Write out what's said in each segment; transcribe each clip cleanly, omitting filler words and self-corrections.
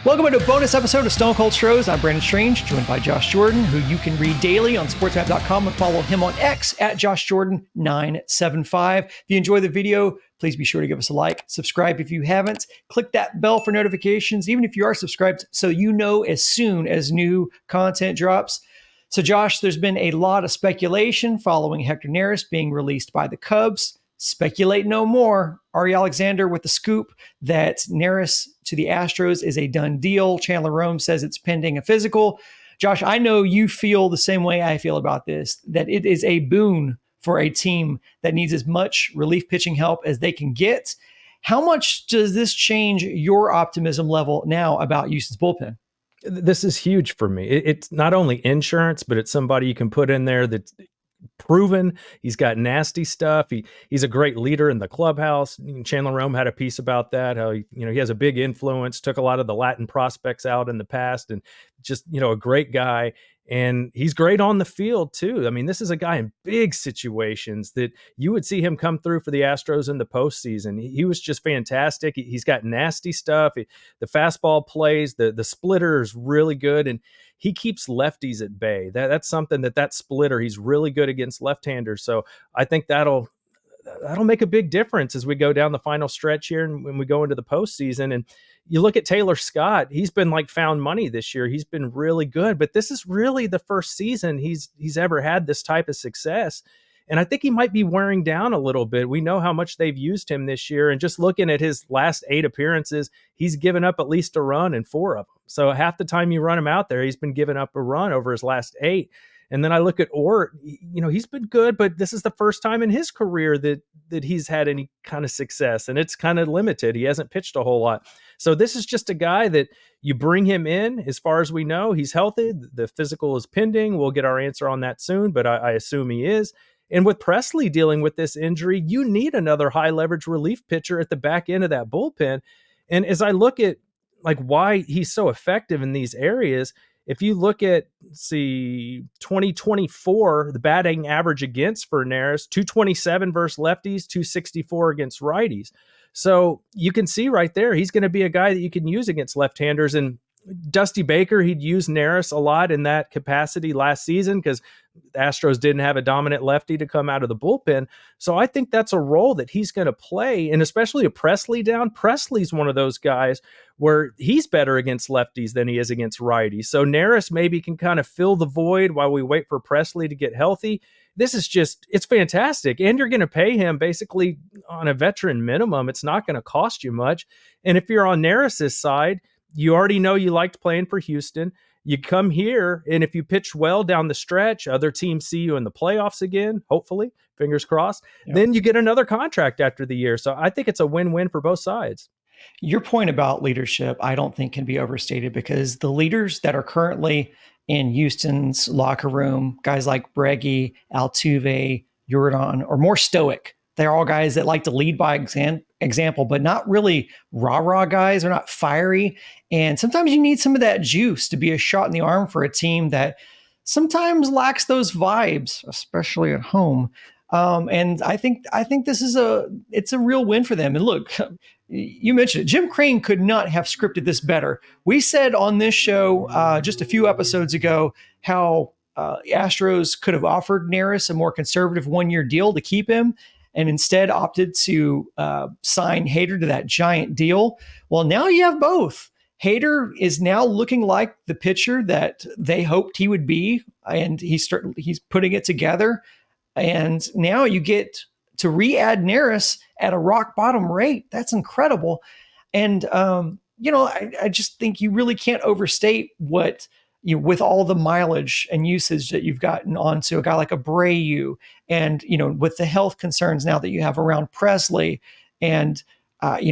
Welcome to a bonus episode of Stone Cold Stros. I'm Brandon Strange, joined by Josh Jordan, who you can read daily on sportsmap.com and follow him on X at JoshJordan975. If you enjoy the video, please be sure to give us a like, subscribe if you haven't, click that bell for notifications, even if you are subscribed, so you know as soon as new content drops. So Josh, there's been a lot of speculation following Hector Neris being released by the Cubs. Speculate no more. Ari Alexander with the scoop that Neris to the Astros is a done deal. Chandler Rome says it's pending a physical. Josh, I know you feel the same way I feel about this, that it is a boon for a team that needs as much relief pitching help as they can get. How much does this change your optimism level now about Houston's bullpen? This is huge for me. It's not only insurance, but it's somebody you can put in there that's proven. He's got nasty stuff. He's a great leader in the clubhouse. Chandler Rome had a piece about that, how he has a big influence, took a lot of the Latin prospects out in the past, and just a great guy. And he's great on the field too. I mean, this is a guy in big situations that you would see him come through for the Astros in the postseason. He was just fantastic. He's got nasty stuff. The fastball plays, the splitter is really good, and he keeps lefties at bay. That's something that splitter, he's really good against left-handers. So I think that'll make a big difference as we go down the final stretch here and when we go into the postseason. And you look at Taylor Scott, he's been like found money this year. He's been really good, but this is really the first season he's ever had this type of success. And I think he might be wearing down a little bit. We know how much they've used him this year. And just looking at his last 8 appearances, he's given up at least a run in 4 of them. So half the time you run him out there, he's been giving up a run over his last 8. And then I look at Ort, he's been good, but this is the first time in his career that he's had any kind of success, and it's kind of limited. He hasn't pitched a whole lot. So this is just a guy that you bring him in. As far as we know, he's healthy. The physical is pending. We'll get our answer on that soon, but I assume he is. And with Presley dealing with this injury, you need another high leverage relief pitcher at the back end of that bullpen. And as I look at why he's so effective in these areas, if you look at, 2024, the batting average against for Neris, 227 versus lefties, 264 against righties. So you can see right there, he's going to be a guy that you can use against left-handers. And Dusty Baker, he'd use Neris a lot in that capacity last season because the Astros didn't have a dominant lefty to come out of the bullpen. So I think that's a role that he's going to play, and especially a Presley down. Presley's one of those guys where he's better against lefties than he is against righties. So Neris maybe can kind of fill the void while we wait for Presley to get healthy. This is it's fantastic. And you're going to pay him basically on a veteran minimum. It's not going to cost you much. And if you're on Neris's side, you already know you liked playing for Houston. You come here, and if you pitch well down the stretch, other teams see you in the playoffs again, hopefully, fingers crossed, Then you get another contract after the year. So I think it's a win-win for both sides. Your point about leadership, I don't think can be overstated, because the leaders that are currently in Houston's locker room, guys like Breggy, Altuve, Jordan, are more stoic. They're all guys that like to lead by example, but not really rah-rah guys. They're not fiery. And sometimes you need some of that juice to be a shot in the arm for a team that sometimes lacks those vibes, especially at home. And I think this is it's a real win for them. And look, you mentioned it. Jim Crane could not have scripted this better. We said on this show just a few episodes ago how Astros could have offered Neris a more conservative 1-year deal to keep him, and instead opted to sign Hader to that giant deal. Well, now you have both. Hader is now looking like the pitcher that they hoped he would be, and he's putting it together. And now you get to re-add Neris at a rock bottom rate. That's incredible. And, I just think you really can't overstate what, with all the mileage and usage that you've gotten onto a guy like Abreu, and, with the health concerns now that you have around Presley and,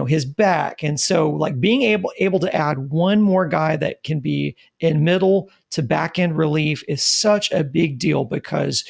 his back. And so being able to add one more guy that can be in middle to back end relief is such a big deal, because,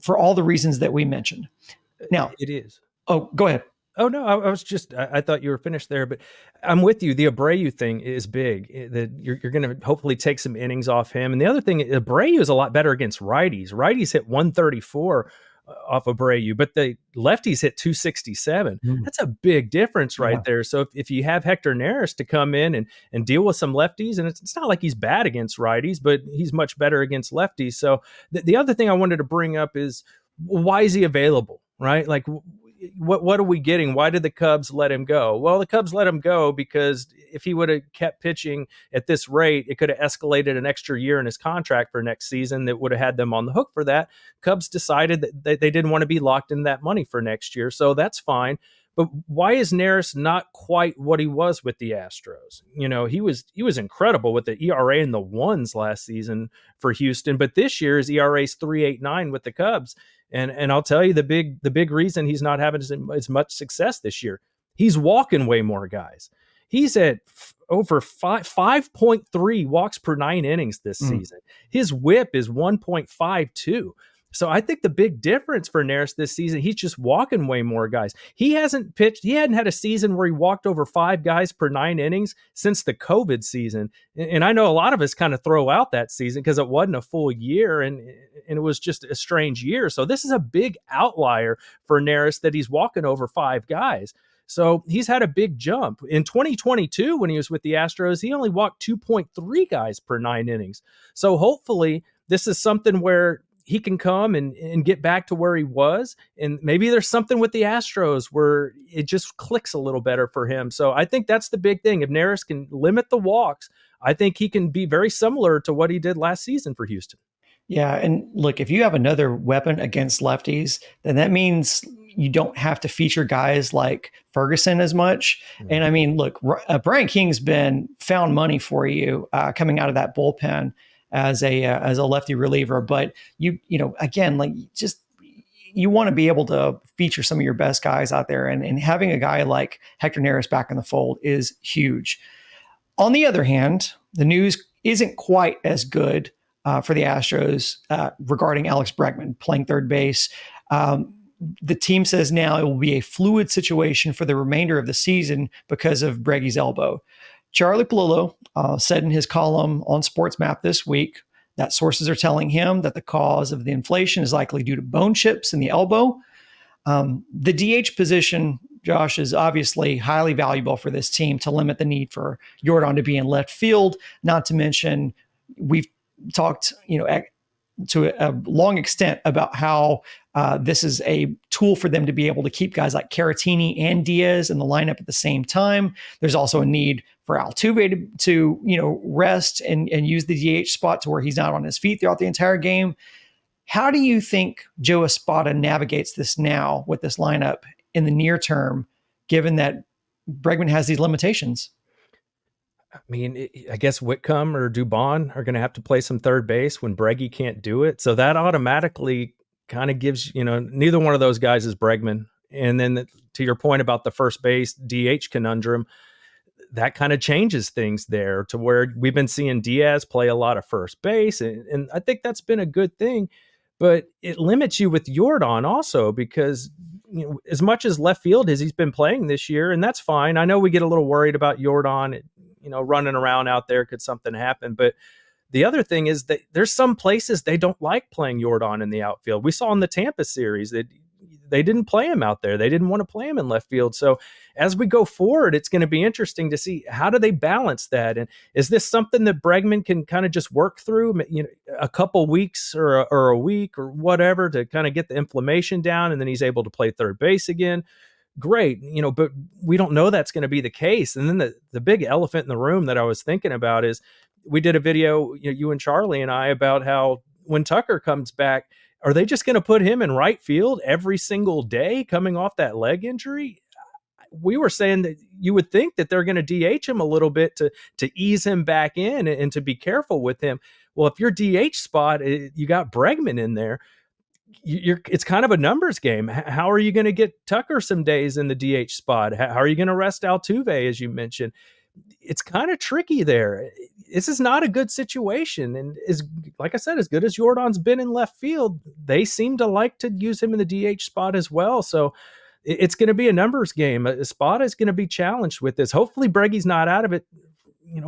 for all the reasons that we mentioned. Now it is. Oh, go ahead. Oh, no, I thought you were finished there, but I'm with you. The Abreu thing is big. That you're going to hopefully take some innings off him. And the other thing, Abreu is a lot better against righties. Righties hit 134 off of Abreu, but the lefties hit 267. Mm. That's a big difference right Yeah. there. So if you have Hector Neris to come in and deal with some lefties, and it's not like he's bad against righties, but he's much better against lefties. So the other thing I wanted to bring up is, why is he available, right? Like, what are we getting? Why did the Cubs let him go? Well, the Cubs let him go because if he would have kept pitching at this rate, it could have escalated an extra year in his contract for next season that would have had them on the hook for that. Cubs decided that they didn't want to be locked in that money for next year, so that's fine. But why is Neris not quite what he was with the Astros? He was incredible with the ERA in the ones last season for Houston, but this year his ERA is 3.89 with the Cubs. And I'll tell you the big reason he's not having as much success this year. He's walking way more guys. He's at over 5.3 walks per 9 innings this season. His WHIP is 1.52. So I think the big difference for Neris this season, he's just walking way more guys. He hadn't had a season where he walked over 5 guys per 9 innings since the COVID season. And I know a lot of us kind of throw out that season because it wasn't a full year and it was just a strange year. So this is a big outlier for Neris that he's walking over 5 guys. So he's had a big jump. In 2022, when he was with the Astros, he only walked 2.3 guys per 9 innings. So hopefully this is something where he can come and get back to where he was. And maybe there's something with the Astros where it just clicks a little better for him. So I think that's the big thing. If Neris can limit the walks, I think he can be very similar to what he did last season for Houston. Yeah. And look, if you have another weapon against lefties, then that means you don't have to feature guys like Ferguson as much. Mm-hmm. And I mean, look, Brian King's been found money for you coming out of that bullpen as a lefty reliever. But you know, again, like just you want to be able to feature some of your best guys out there, and having a guy like Hector Neris back in the fold is huge. On the other hand, the news isn't quite as good for the Astros regarding Alex Bregman playing third base. The team says now it will be a fluid situation for the remainder of the season because of Breggy's elbow. Charlie Palillo said in his column on SportsMap this week that sources are telling him that the cause of the inflation is likely due to bone chips in the elbow. The DH position, Josh, is obviously highly valuable for this team to limit the need for Jordan to be in left field. Not to mention, we've talked, to a long extent about how this is a tool for them to be able to keep guys like Caratini and Diaz in the lineup at the same time. There's also a need for Altuve to rest and use the DH spot to where he's not on his feet throughout the entire game. How do you think Joe Espada navigates this now with this lineup in the near term, given that Bregman has these limitations? I mean, I guess Whitcomb or Dubon are going to have to play some third base when Breggy can't do it. So that automatically kind of gives, neither one of those guys is Bregman. And then to your point about the first base DH conundrum, that kind of changes things there to where we've been seeing Diaz play a lot of first base. And I think that's been a good thing. But it limits you with Jordan also because, as much as left field as he's been playing this year, and that's fine. I know we get a little worried about Jordan, running around out there. Could something happen? But the other thing is that there's some places they don't like playing Jordan in the outfield. We saw in the Tampa series that they didn't play him out there. They didn't want to play him in left field. So as we go forward, it's going to be interesting to see how do they balance that. And is this something that Bregman can kind of just work through, a couple weeks or a week or whatever to kind of get the inflammation down, and then he's able to play third base again? Great, but we don't know that's going to be the case. And then the big elephant in the room that I was thinking about is we did a video, you and Charlie and I, about how when Tucker comes back, are they just going to put him in right field every single day coming off that leg injury? We were saying that you would think that they're going to DH him a little bit to ease him back in and to be careful with him. Well, if your DH spot, you got Bregman in there, it's kind of a numbers game. How are you going to get Tucker some days in the DH spot? How are you going to rest Altuve, as you mentioned? It's kind of tricky there. This is not a good situation. And like I said, as good as Jordan's been in left field, they seem to like to use him in the DH spot as well. So it's going to be a numbers game. Espada is going to be challenged with this. Hopefully Breggy's not out of it,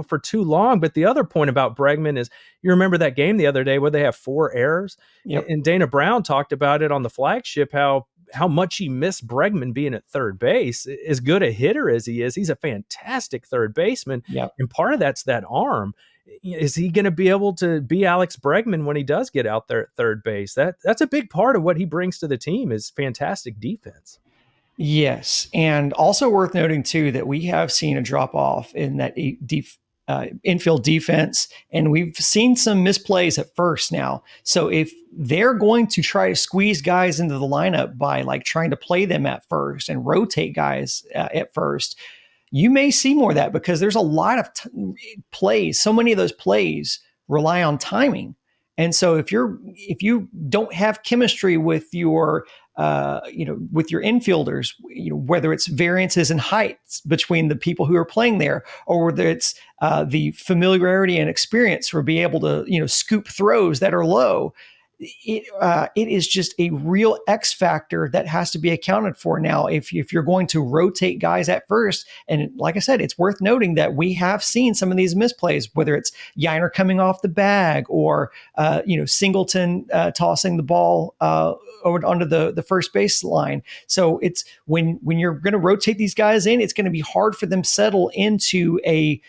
for too long. But the other point about Bregman is, you remember that game the other day where they have 4 errors, Yep. and Dana Brown talked about it on the flagship, how much he missed Bregman being at third base. As good a hitter as he is, he's a fantastic third baseman. Yep. And part of that's that arm. Is he going to be able to be Alex Bregman when he does get out there at third base? That's a big part of what he brings to the team, is fantastic defense. Yes, and also worth noting too that we have seen a drop off in that infield defense, and we've seen some misplays at first now. So if they're going to try to squeeze guys into the lineup by like trying to play them at first and rotate guys at first, you may see more of that, because there's a lot of plays. So many of those plays rely on timing. And so if you don't have chemistry with your with your infielders, whether it's variances in heights between the people who are playing there, or whether it's the familiarity and experience for being able to scoop throws that are low, it is just a real X factor that has to be accounted for now if you're going to rotate guys at first. And like I said, it's worth noting that we have seen some of these misplays, whether it's Yiner coming off the bag, or Singleton tossing the ball over onto the first base line. So it's when you're going to rotate these guys in, it's going to be hard for them to settle into a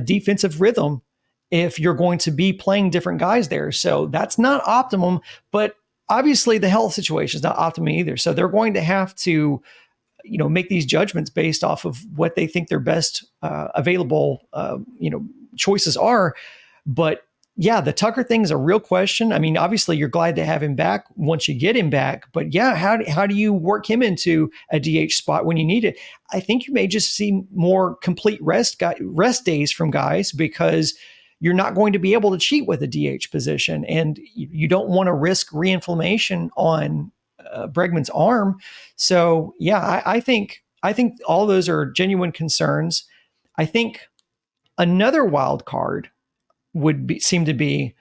defensive rhythm if you're going to be playing different guys there. So that's not optimum, but obviously the health situation is not optimum either. So they're going to have to, make these judgments based off of what they think their best available, choices are. But yeah, the Tucker thing is a real question. I mean, obviously you're glad to have him back once you get him back, but yeah, how do you work him into a DH spot when you need it? I think you may just see more complete rest days from guys, because you're not going to be able to cheat with a DH position, and you don't want to risk reinflammation on Bregman's arm. So yeah, I think all those are genuine concerns. I think another wild card seem to be,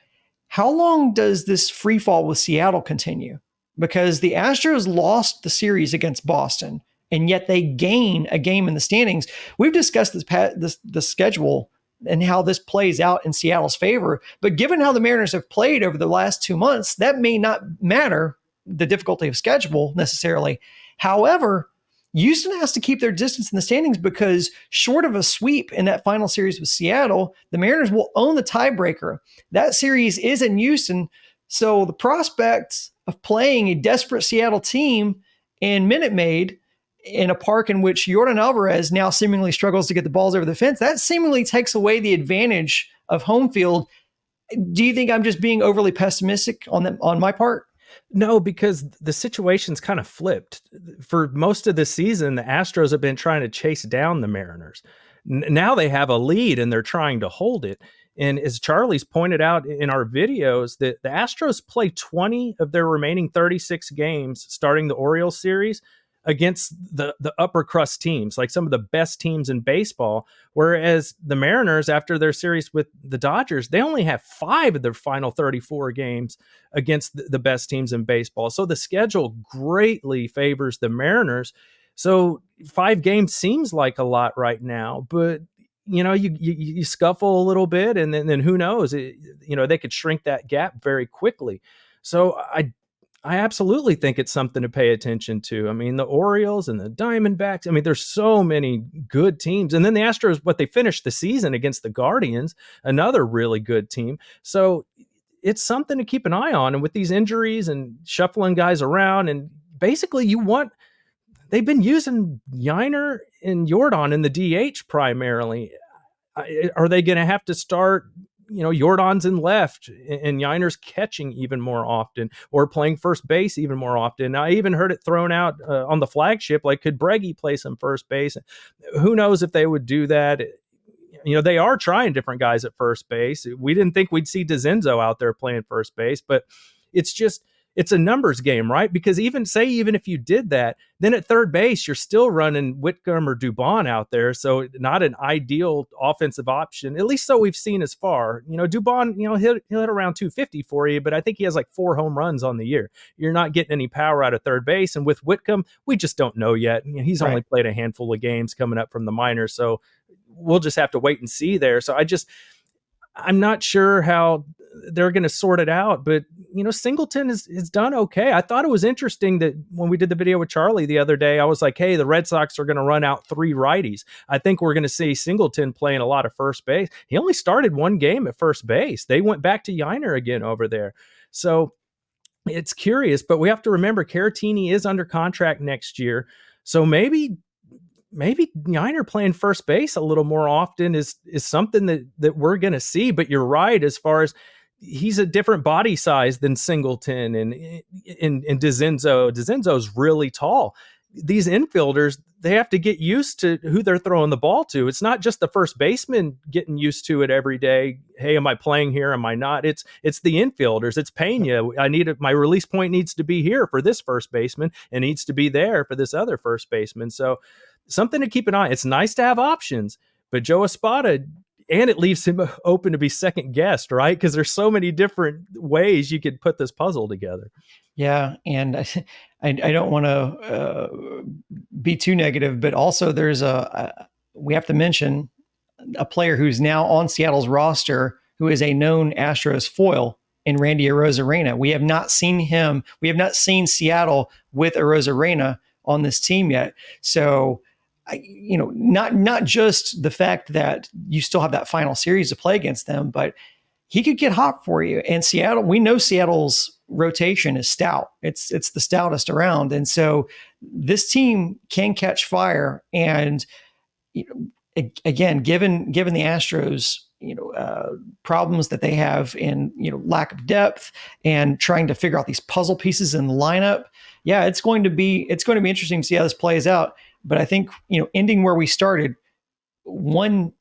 how long does this free fall with Seattle continue? Because the Astros lost the series against Boston, and yet they gain a game in the standings. We've discussed the schedule and how this plays out in Seattle's favor. But given how the Mariners have played over the last 2 months, that may not matter, the difficulty of schedule necessarily. However, Houston has to keep their distance in the standings, because short of a sweep in that final series with Seattle, the Mariners will own the tiebreaker. That series is in Houston. So the prospect of playing a desperate Seattle team in Minute Maid in a park in which Yordan Alvarez now seemingly struggles to get the balls over the fence, that seemingly takes away the advantage of home field. Do you think I'm just being overly pessimistic on my part? No, because the situation's kind of flipped. For most of the season, the Astros have been trying to chase down the Mariners. Now they have a lead and they're trying to hold it. And as Charlie's pointed out in our videos, that the Astros play 20 of their remaining 36 games starting the Orioles series against the upper crust teams, like some of the best teams in baseball. Whereas the Mariners, after their series with the Dodgers, they only have 5 of their final 34 games against the best teams in baseball. So the schedule greatly favors the Mariners. So 5 games seems like a lot right now, but you scuffle a little bit, and then who knows, they could shrink that gap very quickly. So I absolutely think it's something to pay attention to. I mean, the Orioles and the Diamondbacks, I mean, there's so many good teams. And then the Astros, they finished the season against the Guardians, another really good team. So it's something to keep an eye on. And with these injuries and shuffling guys around, and basically they've been using Yiner and Yordan in the DH primarily. Are they going to have to start Jordan's in left and Yiner's catching even more often, or playing first base even more often? I even heard it thrown out on the flagship, like, could Breggy play some first base? Who knows if they would do that? They are trying different guys at first base. We didn't think we'd see DeZenzo out there playing first base, but it's a numbers game, right? Because even if you did that, then at third base, you're still running Whitcomb or Dubon out there. So not an ideal offensive option, at least so we've seen as far. Dubon, he'll hit around 250 for you, but I think he has like 4 home runs on the year. You're not getting any power out of third base. And with Whitcomb, we just don't know yet. He's only played a handful of games coming up from the minors. So we'll just have to wait and see there. So I'm not sure how they're going to sort it out, but Singleton is done okay. I thought it was interesting that when we did the video with Charlie the other day, I was like, hey, the Red Sox are going to run out 3 righties. I think we're going to see Singleton playing a lot of first base. He only started 1 game at first base. They went back to Yiner again over there. So it's curious, but we have to remember Caratini is under contract next year. So maybe Yiner playing first base a little more often is something that we're going to see. But you're right, as far as he's a different body size than Singleton and DeCinzo. DeCinzo's really tall. These infielders, they have to get used to who they're throwing the ball to. It's not just the first baseman getting used to it every day. Hey, am I playing here? Am I not? It's the infielders. It's Pena. My release point needs to be here for this first baseman and needs to be there for this other first baseman. So something to keep an eye on. It's nice to have options, but Joe Espada, and it leaves him open to be second guessed, right? Because there's so many different ways you could put this puzzle together. Yeah, and I don't want to be too negative, but also there's we have to mention a player who's now on Seattle's roster who is a known Astros foil in Randy Arozarena. We have not seen him. We have not seen Seattle with Arozarena on this team yet. So, not just the fact that you still have that final series to play against them, but he could get hot for you. And Seattle, we know Seattle's rotation is stout. It's the stoutest around. And so this team can catch fire. And again, given the Astros, problems that they have in, lack of depth and trying to figure out these puzzle pieces in the lineup. Yeah, it's going to be interesting to see how this plays out. But I think, ending where we started, one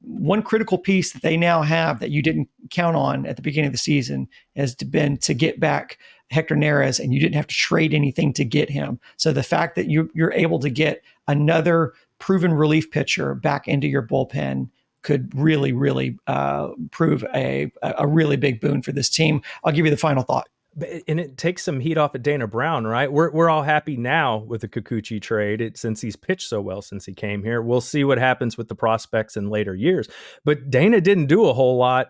critical piece that they now have that you didn't count on at the beginning of the season has been to get back Hector Neris, and you didn't have to trade anything to get him. So the fact that you're able to get another proven relief pitcher back into your bullpen could really, really prove a really big boon for this team. I'll give you the final thought. And it takes some heat off of Dana Brown, right? We're all happy now with the Kikuchi trade since he's pitched so well since he came here. We'll see what happens with the prospects in later years. But Dana didn't do a whole lot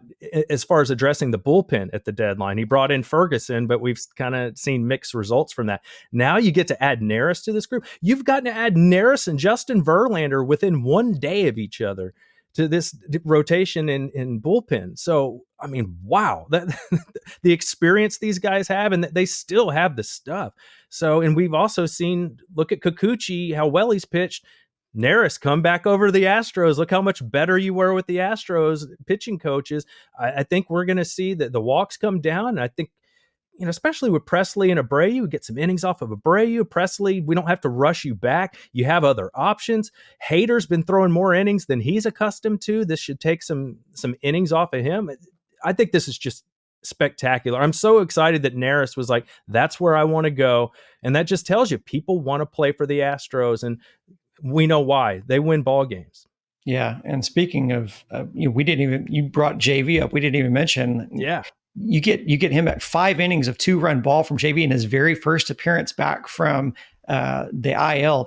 as far as addressing the bullpen at the deadline. He brought in Ferguson, but we've kind of seen mixed results from that. Now you get to add Neris to this group. You've gotten to add Neris and Justin Verlander within 1 day of each other to this rotation in bullpen. So, I mean, wow, that the experience these guys have, and that they still have the stuff. So, and we've also seen, look at Kikuchi, how well he's pitched. Neris, come back over to the Astros. Look how much better you were with the Astros pitching coaches. I think we're going to see that the walks come down. I think, especially with Presley and Abreu, get some innings off of Abreu. Presley, we don't have to rush you back. You have other options. Hader's been throwing more innings than he's accustomed to. This should take some innings off of him. I think this is just spectacular. I'm so excited that Neris was like, that's where I want to go. And that just tells you people want to play for the Astros, and we know why. They win ball games. Yeah. And speaking of, you brought JV up. We didn't even mention. Yeah. You get him at 5 innings of 2-run ball from JV in his very first appearance back from the IL.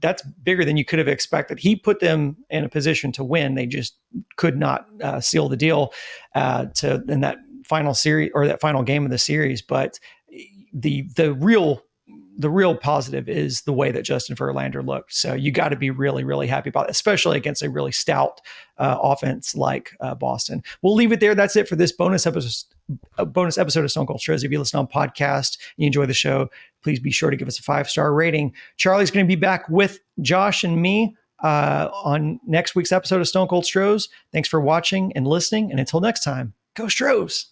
That's bigger than you could have expected. He put them in a position to win. They just could not seal the deal in that final series or that final game of the series. But the real positive is the way that Justin Verlander looked. So you got to be really, really happy about it, especially against a really stout offense like Boston. We'll leave it there. That's it for this bonus episode of Stone Cold Stros. If you listen on podcast and you enjoy the show, please be sure to give us a 5-star rating. Charlie's going to be back with Josh and me on next week's episode of Stone Cold Stros. Thanks for watching and listening. And until next time, go Stros.